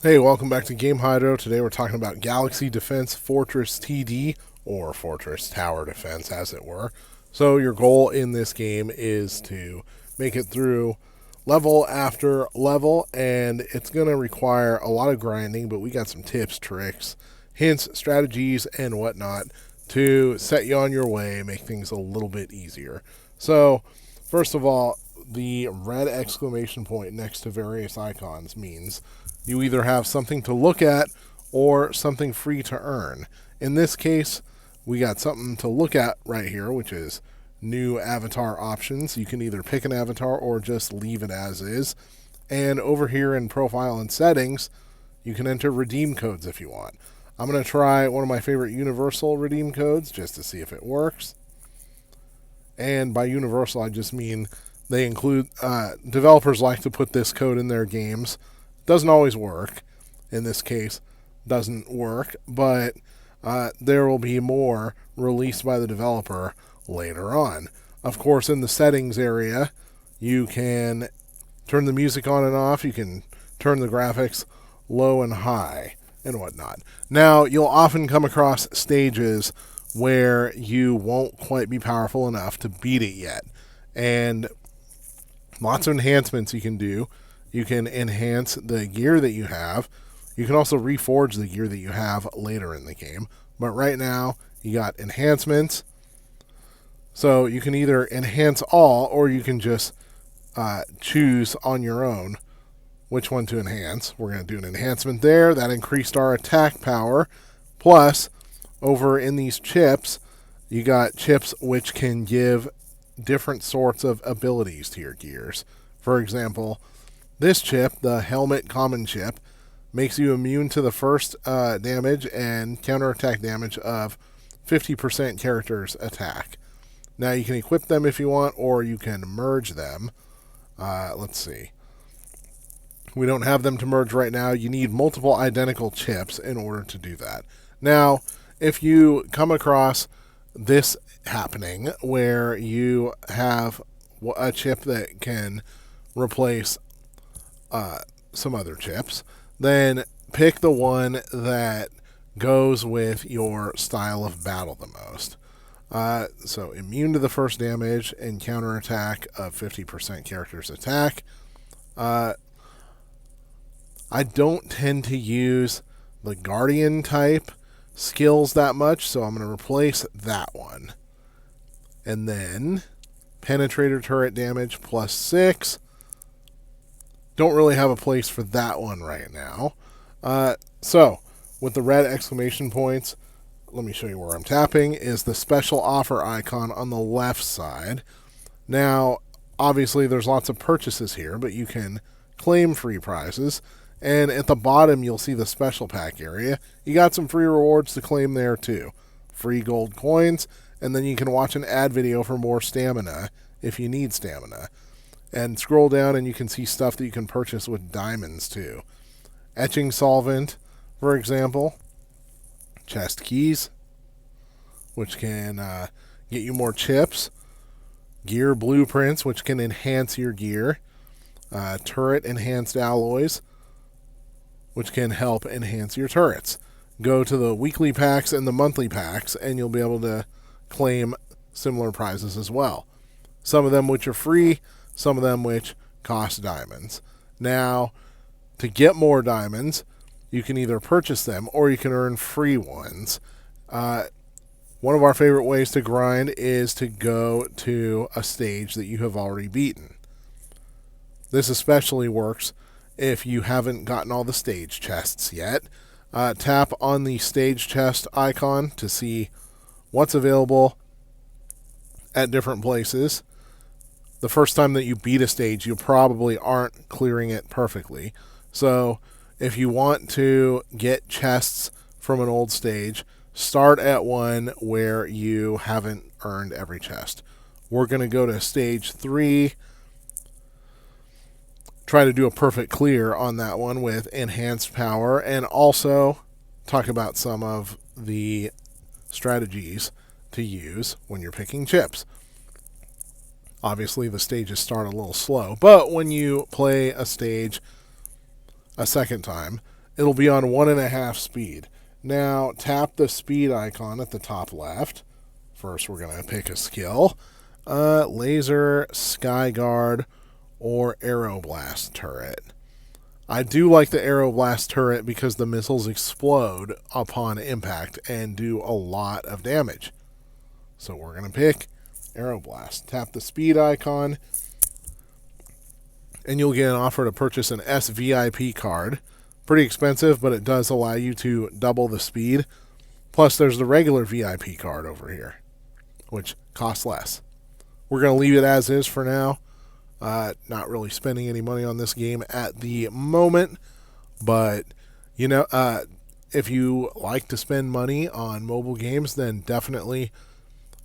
Hey, welcome back to Game Hydro. Today we're talking about Galaxy Defense Fortress TD, or Fortress Tower Defense, as it were. So, your goal in this game is to make it through level after level, and it's going to require a lot of grinding, but we got some tips, tricks, hints, strategies, and whatnot to set you on your way, make things a little bit easier. So, first of all, the red exclamation point next to various icons means you either have something to look at or something free to earn. In this case, we got something to look at right here, which is new avatar options. You can either pick an avatar or just leave it as is. And over here in profile and settings, you can enter redeem codes if you want. I'm going to try one of my favorite universal redeem codes just to see if it works. And by universal, I just mean they include, developers like to put this code in their games. Doesn't always work. In this case, doesn't work, but there will be more released by the developer later on. Of course, in the settings area, you can turn the music on and off. You can turn the graphics low and high and whatnot. Now, you'll often come across stages where you won't quite be powerful enough to beat it yet. And lots of enhancements you can do. You can enhance the gear that you have. You can also reforge the gear that you have later in the game. But right now, you got enhancements. So you can either enhance all, or you can just choose on your own which one to enhance. We're going to do an enhancement there. That increased our attack power. Plus, over in these chips, you got chips which can give different sorts of abilities to your gears. For example, this chip, the Helmet Common chip, makes you immune to the first damage and counterattack damage of 50% character's attack. Now, you can equip them if you want, or you can merge them. Let's see. We don't have them to merge right now. You need multiple identical chips in order to do that. Now, if you come across this happening where you have a chip that can replace some other chips, then pick the one that goes with your style of battle the most. So immune to the first damage and counterattack of 50% character's attack. I don't tend to use the Guardian type skills that much, so I'm going to replace that one. And then Penetrator turret damage plus 6. Don't really have a place for that one right now. So, with the red exclamation points, let me show you where I'm tapping, is the special offer icon on the left side. Now, obviously, there's lots of purchases here, but you can claim free prizes. And at the bottom, you'll see the special pack area. You got some free rewards to claim there, too. Free gold coins, and then you can watch an ad video for more stamina if you need stamina. And scroll down and you can see stuff that you can purchase with diamonds, too. Etching solvent, for example. Chest keys, which can get you more chips. Gear blueprints, which can enhance your gear. Turret enhanced alloys, which can help enhance your turrets. Go to the weekly packs and the monthly packs, and you'll be able to claim similar prizes as well. Some of them which are free, some of them which cost diamonds. Now, to get more diamonds, you can either purchase them or you can earn free ones. One of our favorite ways to grind is to go to a stage that you have already beaten. This especially works if you haven't gotten all the stage chests yet. Tap on the stage chest icon to see what's available at different places. The first time that you beat a stage, you probably aren't clearing it perfectly. So if you want to get chests from an old stage, start at one where you haven't earned every chest. We're going to go to stage 3. Try to do a perfect clear on that one with enhanced power, and also talk about some of the strategies to use when you're picking chips. Obviously, the stages start a little slow, but when you play a stage a second time, it'll be on 1.5 speed. Now, tap the speed icon at the top left. First, we're going to pick a skill. Laser, Skyguard, or Aeroblast turret. I do like the Aeroblast turret because the missiles explode upon impact and do a lot of damage. So we're going to pick Aeroblast. Tap the speed icon, and you'll get an offer to purchase an SVIP card. Pretty expensive, but it does allow you to double the speed. Plus, there's the regular VIP card over here, which costs less. We're going to leave it as is for now. Not really spending any money on this game at the moment, but if you like to spend money on mobile games, then definitely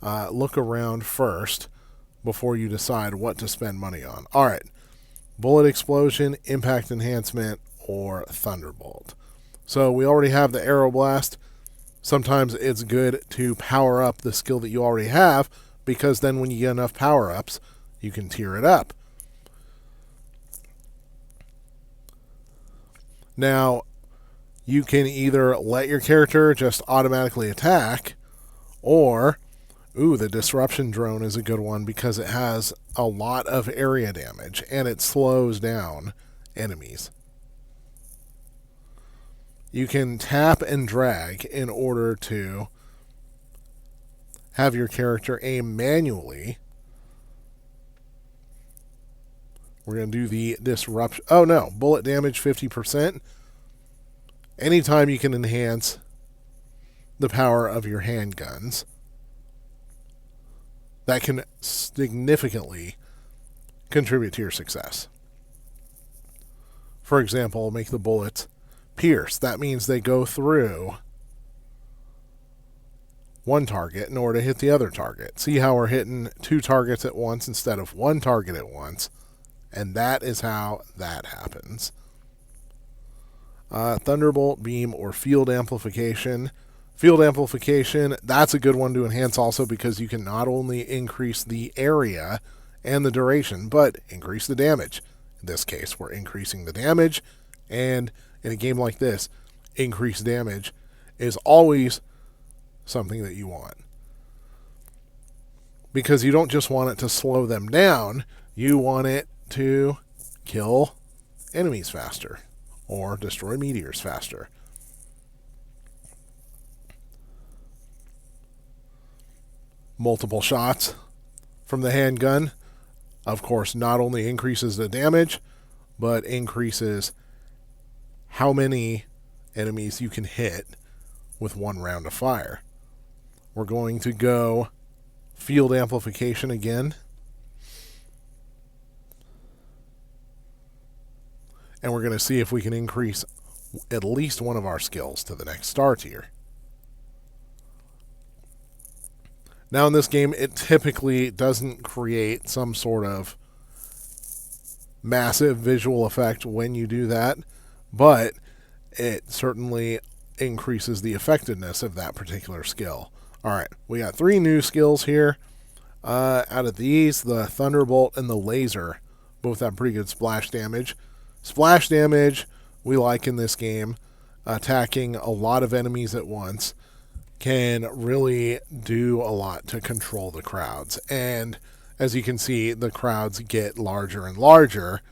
look around first before you decide what to spend money on. All right, Bullet Explosion, Impact Enhancement, or Thunderbolt. So we already have the Aeroblast. Sometimes it's good to power up the skill that you already have, because then when you get enough power-ups, you can tier it up. Now, you can either let your character just automatically attack, or, the Disruption Drone is a good one because it has a lot of area damage, and it slows down enemies. You can tap and drag in order to have your character aim manually. We're going to do the disruption. Oh, no. Bullet damage 50%. Anytime you can enhance the power of your handguns, that can significantly contribute to your success. For example, make the bullets pierce. That means they go through one target in order to hit the other target. See how we're hitting 2 targets at once instead of 1 target at once? And that is how that happens. Thunderbolt, Beam, or Field Amplification. Field Amplification, that's a good one to enhance also because you can not only increase the area and the duration, but increase the damage. In this case, we're increasing the damage, and in a game like this, increased damage is always something that you want. Because you don't just want it to slow them down, you want it to kill enemies faster or destroy meteors faster. Multiple shots from the handgun, of course, not only increases the damage, but increases how many enemies you can hit with 1 round of fire. We're going to go Field Amplification again. And we're going to see if we can increase at least one of our skills to the next star tier. Now in this game, it typically doesn't create some sort of massive visual effect when you do that, but it certainly increases the effectiveness of that particular skill. All right, we got 3 new skills here. Out of these, the Thunderbolt and the Laser both have pretty good splash damage. Splash damage we like in this game. Attacking a lot of enemies at once can really do a lot to control the crowds. And as you can see, the crowds get larger and larger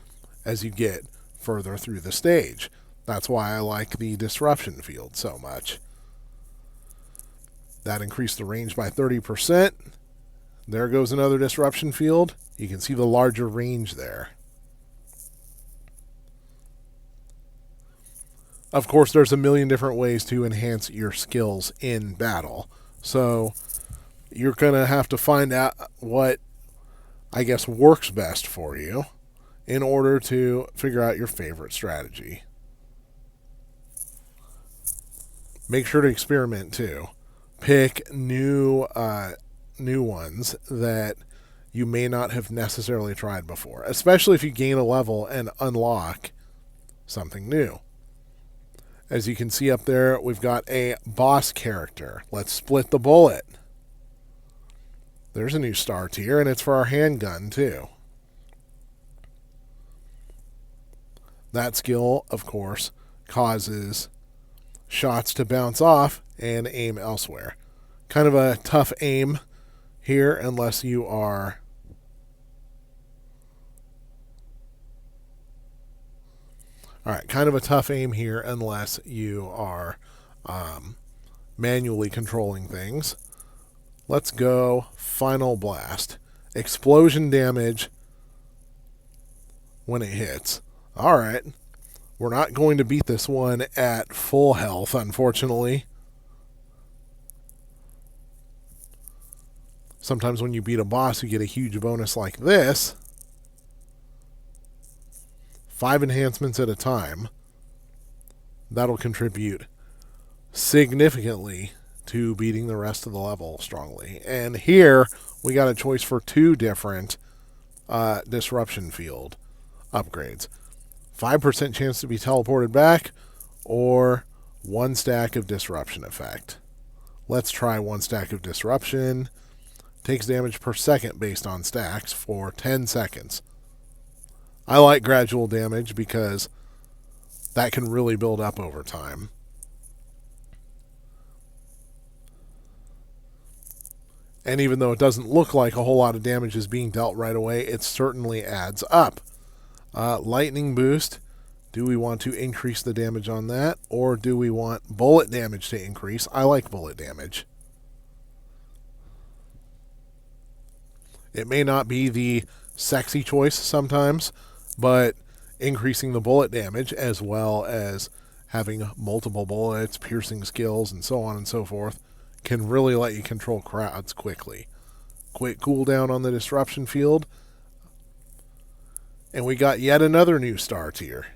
as you get further through the stage. That's why I like the Disruption Field so much. That increased the range by 30%. There goes another Disruption Field. You can see the larger range there. Of course, there's a million different ways to enhance your skills in battle. So you're going to have to find out what, I guess, works best for you in order to figure out your favorite strategy. Make sure to experiment too. Pick new ones that you may not have necessarily tried before, especially if you gain a level and unlock something new. As you can see up there, we've got a boss character. Let's split the bullet. There's a new star tier, and it's for our handgun too. That skill, of course, causes shots to bounce off and aim elsewhere. Kind of a tough aim here unless you are kind of a tough aim here unless you are manually controlling things. Let's go Final Blast. Explosion damage when it hits. Alright. We're not going to beat this one at full health, unfortunately. Sometimes when you beat a boss, you get a huge bonus like this. 5 enhancements at a time. That'll contribute significantly to beating the rest of the level strongly. And here, we got a choice for 2 different disruption field upgrades. 5% chance to be teleported back, or 1 stack of disruption effect. Let's try 1 stack of disruption. Takes damage per second based on stacks for 10 seconds. I like gradual damage because that can really build up over time. And even though it doesn't look like a whole lot of damage is being dealt right away, it certainly adds up. Lightning boost. Do we want to increase the damage on that? Or do we want bullet damage to increase? I like bullet damage. It may not be the sexy choice sometimes, but increasing the bullet damage as well as having multiple bullets, piercing skills, and so on and so forth can really let you control crowds quickly. Quick cooldown on the disruption field. And we got yet another new star tier.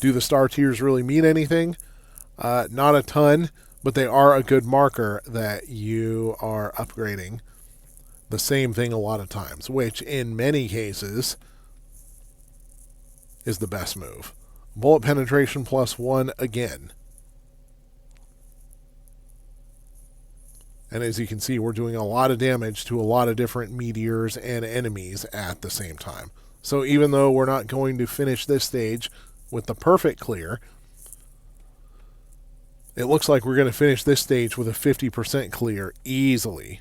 Do the star tiers really mean anything? Not a ton, but they are a good marker that you are upgrading the same thing a lot of times, which in many cases is the best move. Bullet penetration +1 again. And as you can see, we're doing a lot of damage to a lot of different meteors and enemies at the same time. So even though we're not going to finish this stage with the perfect clear, it looks like we're going to finish this stage with a 50% clear easily.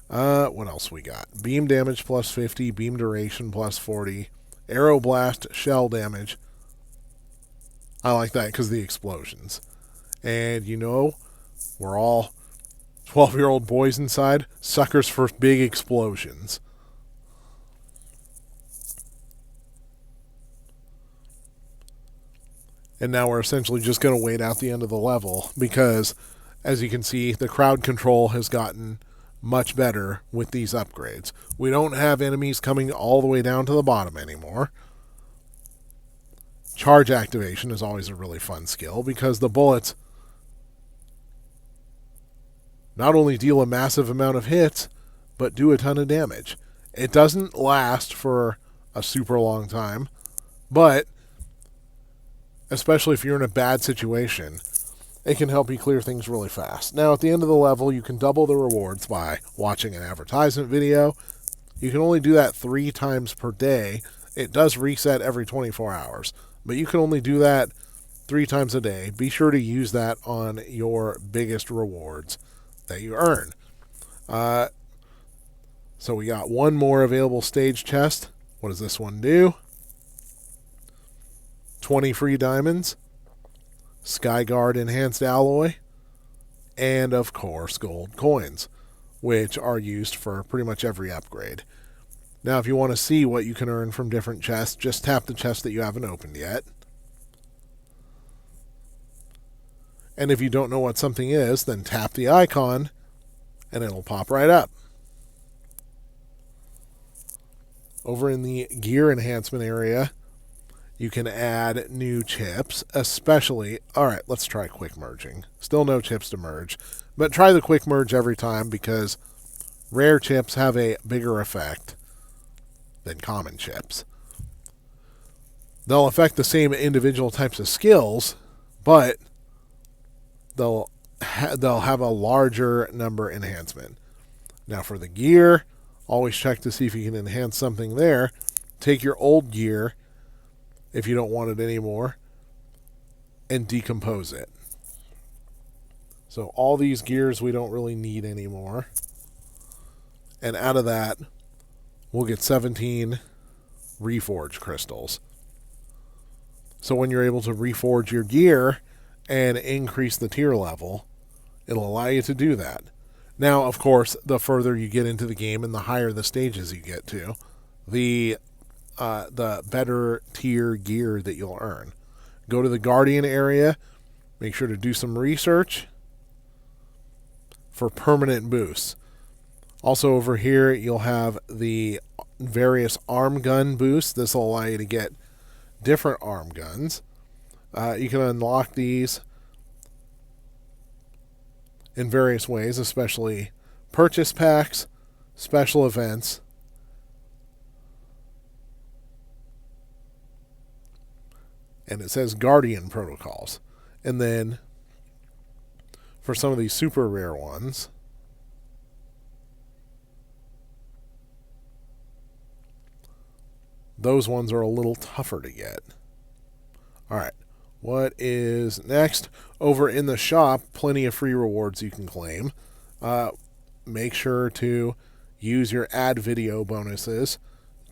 What else we got? Beam damage +50, beam duration +40, arrow blast, shell damage. I like that because of the explosions. And you know, we're all 12-year-old boys inside, suckers for big explosions. And now we're essentially just going to wait out the end of the level because, as you can see, the crowd control has gotten much better with these upgrades. We don't have enemies coming all the way down to the bottom anymore. Charge activation is always a really fun skill because the bullets not only deal a massive amount of hits, but do a ton of damage. It doesn't last for a super long time, but especially if you're in a bad situation, it can help you clear things really fast. Now, at the end of the level, you can double the rewards by watching an advertisement video. You can only do that 3 times per day. It does reset every 24 hours, but you can only do that 3 times a day. Be sure to use that on your biggest rewards that you earn. So we got one more available stage chest. What does this one do? 20 free diamonds, Skyguard enhanced alloy, and of course gold coins, which are used for pretty much every upgrade. Now if you want to see what you can earn from different chests, just tap the chest that you haven't opened yet. And if you don't know what something is, then tap the icon and it'll pop right up. Over in the gear enhancement area, you can add new chips, especially... Alright, let's try quick merging. Still no chips to merge, but try the quick merge every time because rare chips have a bigger effect than common chips. They'll affect the same individual types of skills, but they'll have a larger number enhancement. Now for the gear, always check to see if you can enhance something there. Take your old gear, if you don't want it anymore, and decompose it. So all these gears we don't really need anymore. And out of that, we'll get 17 reforge crystals. So when you're able to reforge your gear and increase the tier level, it'll allow you to do that. Now, of course, the further you get into the game and the higher the stages you get to, the better tier gear that you'll earn. Go to the Guardian area. Make sure to do some research for permanent boosts. Also over here, you'll have the various arm gun boosts. This will allow you to get different arm guns. You can unlock these in various ways, especially purchase packs, special events, and it says Guardian protocols. And then for some of these super rare ones, those ones are a little tougher to get. All right, what is next? Over in the shop, plenty of free rewards you can claim. Make sure to use your ad video bonuses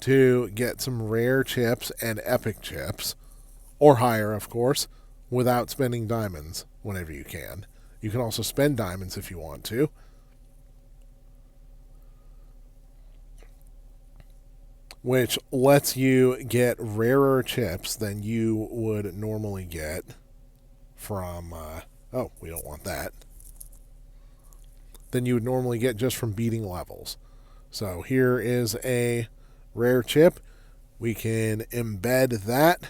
to get some rare chips and epic chips, or higher, of course, without spending diamonds whenever you can. You can also spend diamonds if you want to. Which lets you get rarer chips than you would normally get from, we don't want that. Than you would normally get just from beating levels. So here is a rare chip. We can embed that.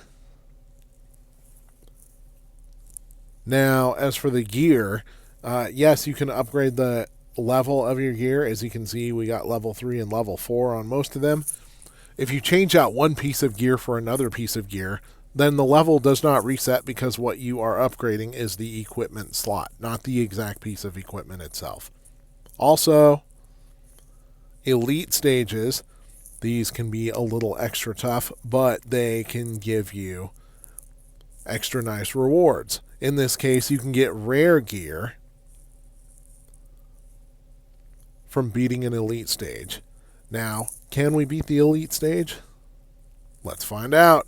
Now, as for the gear, yes, you can upgrade the level of your gear. As you can see, we got level 3 and level 4 on most of them. If you change out one piece of gear for another piece of gear, then the level does not reset because what you are upgrading is the equipment slot, not the exact piece of equipment itself. Also, elite stages, these can be a little extra tough, but they can give you extra nice rewards. In this case, you can get rare gear from beating an elite stage. Now, can we beat the elite stage? Let's find out.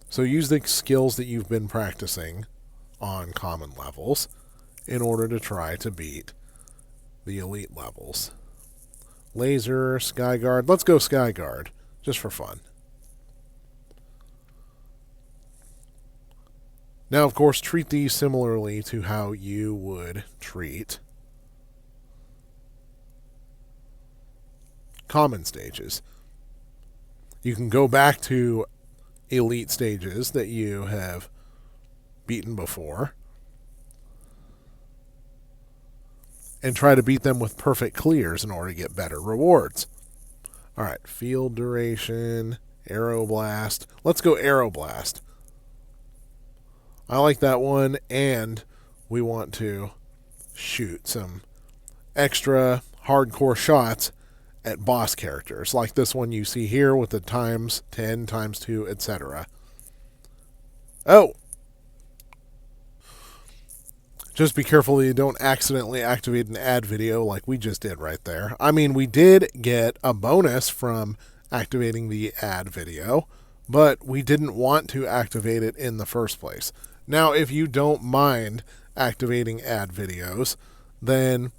So use the skills that you've been practicing on common levels in order to try to beat the elite levels. Laser, Skyguard. Let's go Skyguard, just for fun. Now, of course, treat these similarly to how you would treat common stages. You can go back to elite stages that you have beaten before and try to beat them with perfect clears in order to get better rewards. All right, field duration, Aeroblast. Let's go Aeroblast. I like that one, and we want to shoot some extra hardcore shots at boss characters, like this one you see here with the times 10, times 2, etc. Oh! Just be careful that you don't accidentally activate an ad video like we just did right there. I mean, we did get a bonus from activating the ad video, but we didn't want to activate it in the first place. Now, if you don't mind activating ad videos, then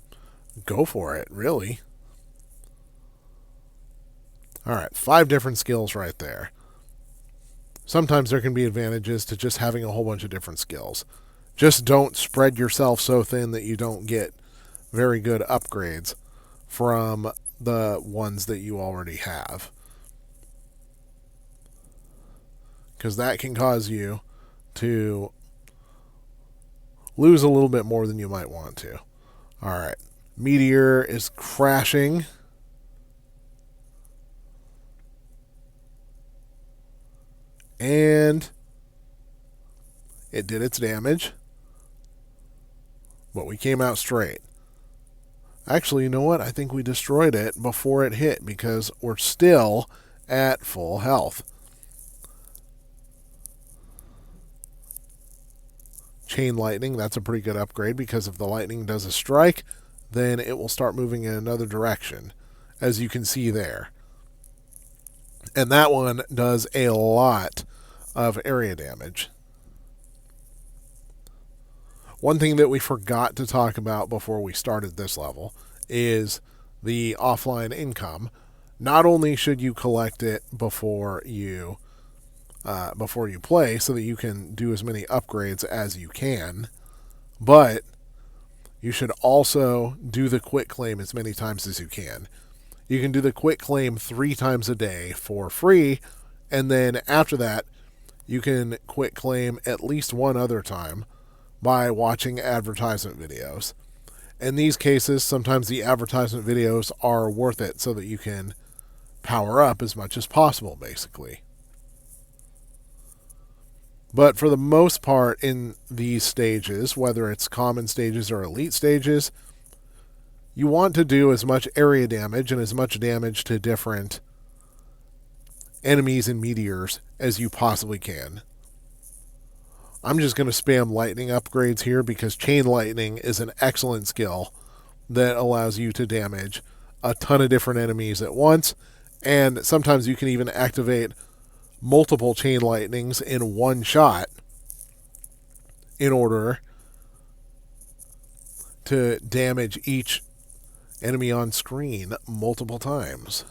go for it, really. All right, 5 different skills right there. Sometimes there can be advantages to just having a whole bunch of different skills. Just don't spread yourself so thin that you don't get very good upgrades from the ones that you already have. Because that can cause you to lose a little bit more than you might want to. All right, Meteor is crashing. And it did its damage, but we came out straight. Actually, you know what? I think we destroyed it before it hit because we're still at full health. Chain Lightning. That's a pretty good upgrade because if the lightning does a strike, then it will start moving in another direction, as you can see there. And that one does a lot of area damage. One thing that we forgot to talk about before we started this level is the offline income. Not only should you collect it before you play so that you can do as many upgrades as you can, but you should also do the quick claim as many times as you can. You can do the quick claim 3 times a day for free, and then after that, you can quick claim at least one other time by watching advertisement videos. In these cases, sometimes the advertisement videos are worth it so that you can power up as much as possible, basically. But for the most part in these stages, whether it's common stages or elite stages, you want to do as much area damage and as much damage to different enemies and meteors as you possibly can. I'm just going to spam lightning upgrades here because Chain Lightning is an excellent skill that allows you to damage a ton of different enemies at once, and sometimes you can even activate multiple Chain Lightnings in one shot in order to damage each enemy on screen multiple times.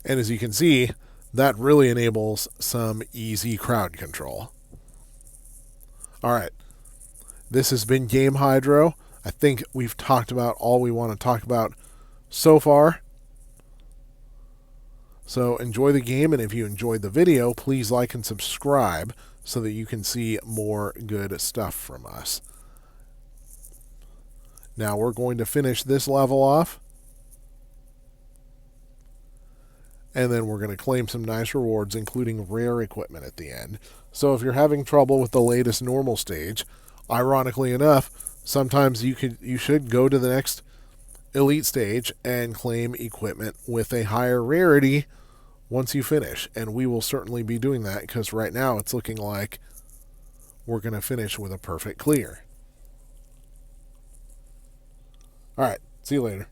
And as you can see, that really enables some easy crowd control. Alright, this has been Game Hydro. I think we've talked about all we want to talk about so far. So enjoy the game, and if you enjoyed the video, please like and subscribe so that you can see more good stuff from us. Now we're going to finish this level off, and then we're going to claim some nice rewards, including rare equipment at the end. So if you're having trouble with the latest normal stage, ironically enough, sometimes you should go to the next elite stage and claim equipment with a higher rarity once you finish. And we will certainly be doing that because right now it's looking like we're going to finish with a perfect clear. All right, see you later.